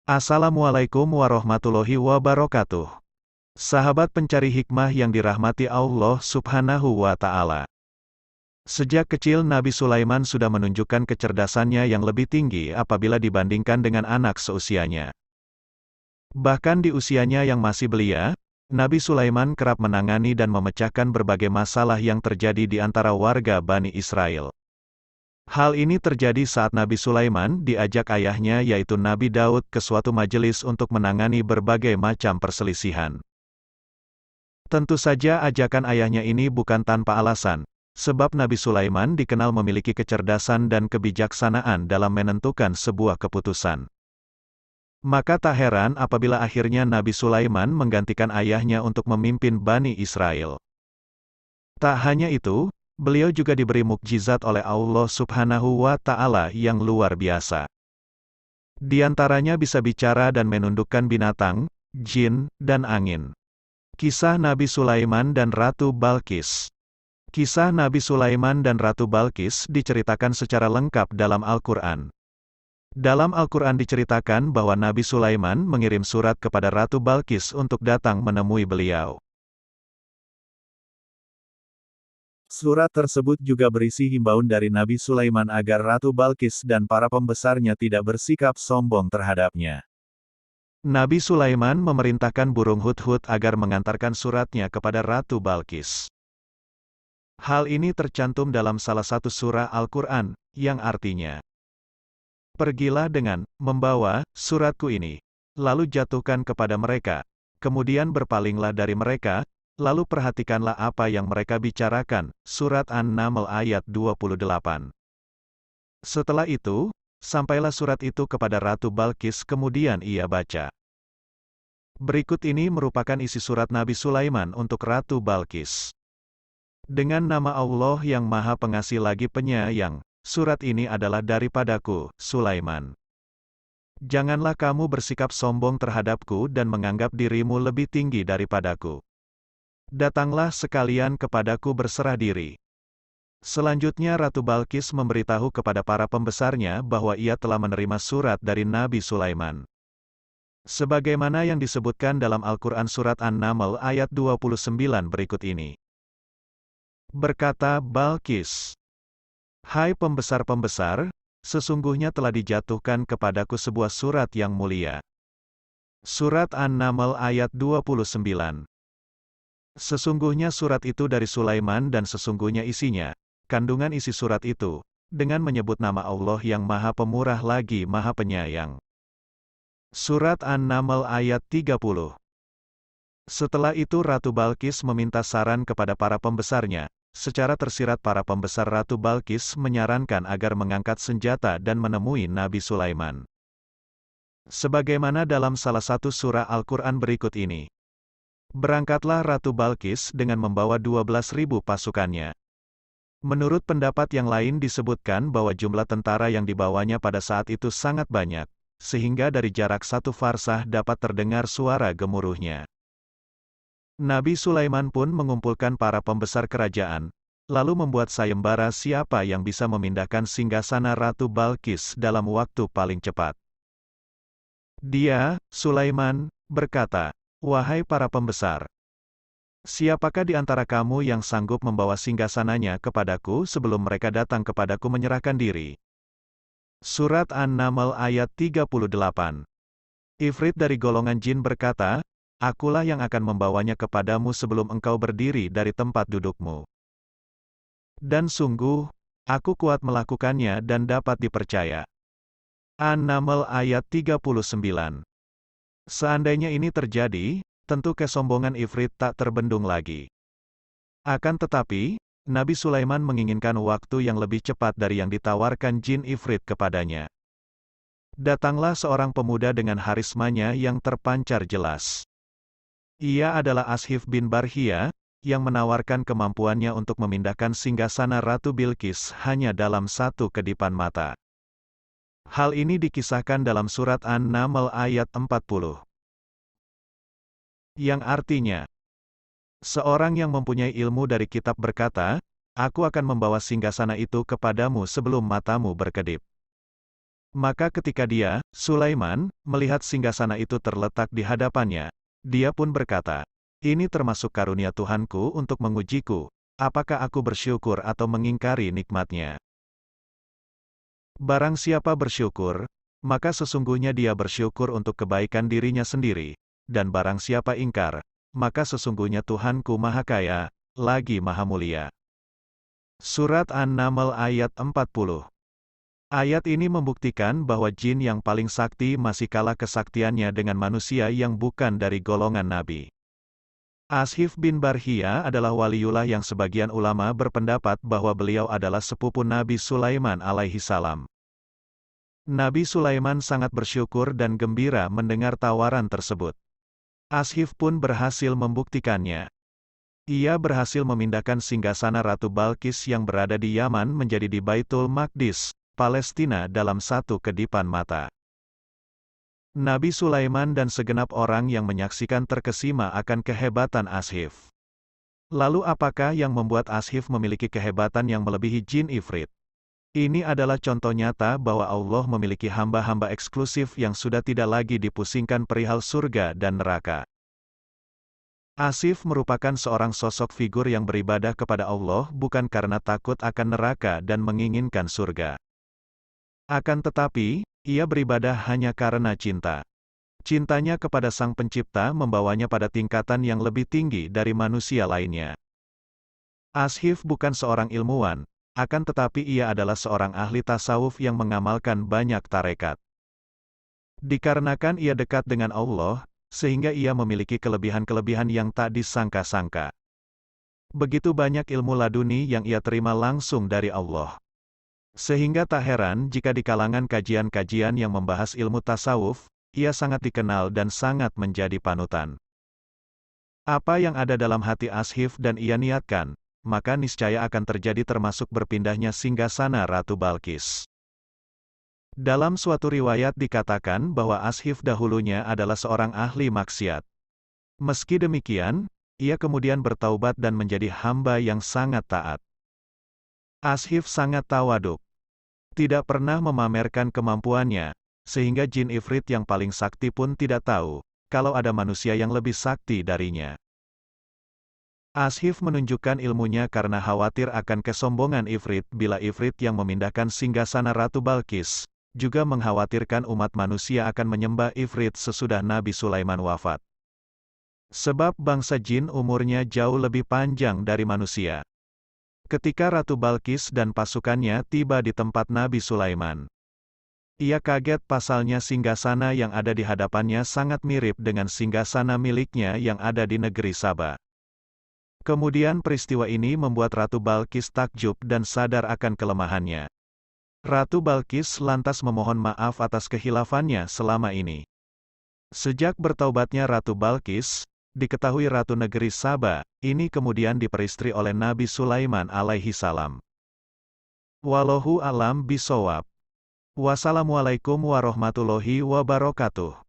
Assalamualaikum warahmatullahi wabarakatuh. Sahabat pencari hikmah yang dirahmati Allah Subhanahu wa Ta'ala. Sejak kecil Nabi Sulaiman sudah menunjukkan kecerdasannya yang lebih tinggi apabila dibandingkan dengan anak seusianya. Bahkan di usianya yang masih belia, Nabi Sulaiman kerap menangani dan memecahkan berbagai masalah yang terjadi di antara warga Bani Israel. Hal ini terjadi saat Nabi Sulaiman diajak ayahnya yaitu Nabi Daud ke suatu majelis untuk menangani berbagai macam perselisihan. Tentu saja ajakan ayahnya ini bukan tanpa alasan, sebab Nabi Sulaiman dikenal memiliki kecerdasan dan kebijaksanaan dalam menentukan sebuah keputusan. Maka tak heran apabila akhirnya Nabi Sulaiman menggantikan ayahnya untuk memimpin Bani Israel. Tak hanya itu, beliau juga diberi mukjizat oleh Allah Subhanahu wa Ta'ala yang luar biasa. Di antaranya bisa bicara dan menundukkan binatang, jin, dan angin. Kisah Nabi Sulaiman dan Ratu Balqis. Kisah Nabi Sulaiman dan Ratu Balqis diceritakan secara lengkap dalam Al-Quran. Dalam Al-Quran diceritakan bahwa Nabi Sulaiman mengirim surat kepada Ratu Balqis untuk datang menemui beliau. Surat tersebut juga berisi himbauan dari Nabi Sulaiman agar Ratu Balqis dan para pembesarnya tidak bersikap sombong terhadapnya. Nabi Sulaiman memerintahkan burung hudhud agar mengantarkan suratnya kepada Ratu Balqis. Hal ini tercantum dalam salah satu surah Al-Quran, yang artinya, "Pergilah dengan membawa suratku ini, lalu jatuhkan kepada mereka, kemudian berpalinglah dari mereka, lalu perhatikanlah apa yang mereka bicarakan." Surat An-Naml ayat 28. Setelah itu, sampailah surat itu kepada Ratu Balqis kemudian ia baca. Berikut ini merupakan isi surat Nabi Sulaiman untuk Ratu Balqis. Dengan nama Allah yang Maha Pengasih lagi Penyayang, surat ini adalah daripadaku, Sulaiman. Janganlah kamu bersikap sombong terhadapku dan menganggap dirimu lebih tinggi daripadaku. Datanglah sekalian kepadaku berserah diri. Selanjutnya Ratu Balqis memberitahu kepada para pembesarnya bahwa ia telah menerima surat dari Nabi Sulaiman. Sebagaimana yang disebutkan dalam Al-Quran Surat An-Naml ayat 29 berikut ini. Berkata Balqis, "Hai pembesar-pembesar, sesungguhnya telah dijatuhkan kepadaku sebuah surat yang mulia." Surat An-Naml ayat 29. Sesungguhnya surat itu dari Sulaiman dan sesungguhnya isinya, kandungan isi surat itu, dengan menyebut nama Allah yang Maha Pemurah lagi Maha Penyayang. Surat An-Naml ayat 30. Setelah itu Ratu Balqis meminta saran kepada para pembesarnya. Secara tersirat para pembesar Ratu Balqis menyarankan agar mengangkat senjata dan menemui Nabi Sulaiman. Sebagaimana dalam salah satu surah Al-Quran berikut ini. Berangkatlah Ratu Balqis dengan membawa 12.000 pasukannya. Menurut pendapat yang lain disebutkan bahwa jumlah tentara yang dibawanya pada saat itu sangat banyak, sehingga dari jarak satu farsah dapat terdengar suara gemuruhnya. Nabi Sulaiman pun mengumpulkan para pembesar kerajaan, lalu membuat sayembara siapa yang bisa memindahkan singgasana Ratu Balqis dalam waktu paling cepat. Dia, Sulaiman, berkata, "Wahai para pembesar, siapakah di antara kamu yang sanggup membawa singgasananya kepadaku sebelum mereka datang kepadaku menyerahkan diri?" Surat An-Naml ayat 38. Ifrit dari golongan jin berkata, "Akulah yang akan membawanya kepadamu sebelum engkau berdiri dari tempat dudukmu. Dan sungguh, aku kuat melakukannya dan dapat dipercaya." An-Naml ayat 39. Seandainya ini terjadi, tentu kesombongan Ifrit tak terbendung lagi. Akan tetapi, Nabi Sulaiman menginginkan waktu yang lebih cepat dari yang ditawarkan jin Ifrit kepadanya. Datanglah seorang pemuda dengan harismanya yang terpancar jelas. Ia adalah Ashif bin Barhia, yang menawarkan kemampuannya untuk memindahkan singgasana Ratu Bilqis hanya dalam satu kedipan mata. Hal ini dikisahkan dalam surat An-Naml ayat 40. Yang artinya, seorang yang mempunyai ilmu dari kitab berkata, "Aku akan membawa singgasana itu kepadamu sebelum matamu berkedip." Maka ketika dia, Sulaiman, melihat singgasana itu terletak di hadapannya, dia pun berkata, "Ini termasuk karunia Tuhanku untuk mengujiku, apakah aku bersyukur atau mengingkari nikmatnya?" Barang siapa bersyukur, maka sesungguhnya dia bersyukur untuk kebaikan dirinya sendiri, dan barang siapa ingkar, maka sesungguhnya Tuhanku Maha Kaya, lagi Maha Mulia. Surat An-Naml ayat 40. Ayat ini membuktikan bahwa jin yang paling sakti masih kalah kesaktiannya dengan manusia yang bukan dari golongan nabi. Ashif bin Barhia adalah waliullah yang sebagian ulama berpendapat bahwa beliau adalah sepupu Nabi Sulaiman alaihi salam. Nabi Sulaiman sangat bersyukur dan gembira mendengar tawaran tersebut. Ashif pun berhasil membuktikannya. Ia berhasil memindahkan singgasana Ratu Balkis yang berada di Yaman menjadi di Baitul Maqdis, Palestina dalam satu kedipan mata. Nabi Sulaiman dan segenap orang yang menyaksikan terkesima akan kehebatan Ashif. Lalu apakah yang membuat Ashif memiliki kehebatan yang melebihi jin ifrit? Ini adalah contoh nyata bahwa Allah memiliki hamba-hamba eksklusif yang sudah tidak lagi dipusingkan perihal surga dan neraka. Ashif merupakan seorang sosok figur yang beribadah kepada Allah bukan karena takut akan neraka dan menginginkan surga. Akan tetapi, ia beribadah hanya karena cinta. Cintanya kepada Sang Pencipta membawanya pada tingkatan yang lebih tinggi dari manusia lainnya. Ashif bukan seorang ilmuwan, akan tetapi ia adalah seorang ahli tasawuf yang mengamalkan banyak tarekat. Dikarenakan ia dekat dengan Allah, sehingga ia memiliki kelebihan-kelebihan yang tak disangka-sangka. Begitu banyak ilmu laduni yang ia terima langsung dari Allah. Sehingga tak heran jika di kalangan kajian-kajian yang membahas ilmu tasawuf, ia sangat dikenal dan sangat menjadi panutan. Apa yang ada dalam hati Ashif dan ia niatkan, maka niscaya akan terjadi termasuk berpindahnya singgasana Ratu Balkis. Dalam suatu riwayat dikatakan bahwa Ashif dahulunya adalah seorang ahli maksiat. Meski demikian, ia kemudian bertaubat dan menjadi hamba yang sangat taat. Ashif sangat tawaduk. Tidak pernah memamerkan kemampuannya, sehingga jin ifrit yang paling sakti pun tidak tahu, kalau ada manusia yang lebih sakti darinya. Ashif menunjukkan ilmunya karena khawatir akan kesombongan ifrit bila ifrit yang memindahkan singgasana Ratu Balkis, juga mengkhawatirkan umat manusia akan menyembah ifrit sesudah Nabi Sulaiman wafat. Sebab bangsa jin umurnya jauh lebih panjang dari manusia. Ketika Ratu Balkis dan pasukannya tiba di tempat Nabi Sulaiman, ia kaget pasalnya singgasana yang ada di hadapannya sangat mirip dengan singgasana miliknya yang ada di negeri Saba. Kemudian peristiwa ini membuat Ratu Balkis takjub dan sadar akan kelemahannya. Ratu Balkis lantas memohon maaf atas kehilafannya selama ini. Sejak bertaubatnya Ratu Balkis, diketahui Ratu Negeri Saba, ini kemudian diperistri oleh Nabi Sulaiman alaihi salam. Wallahu alam bisawab. Wassalamualaikum warahmatullahi wabarakatuh.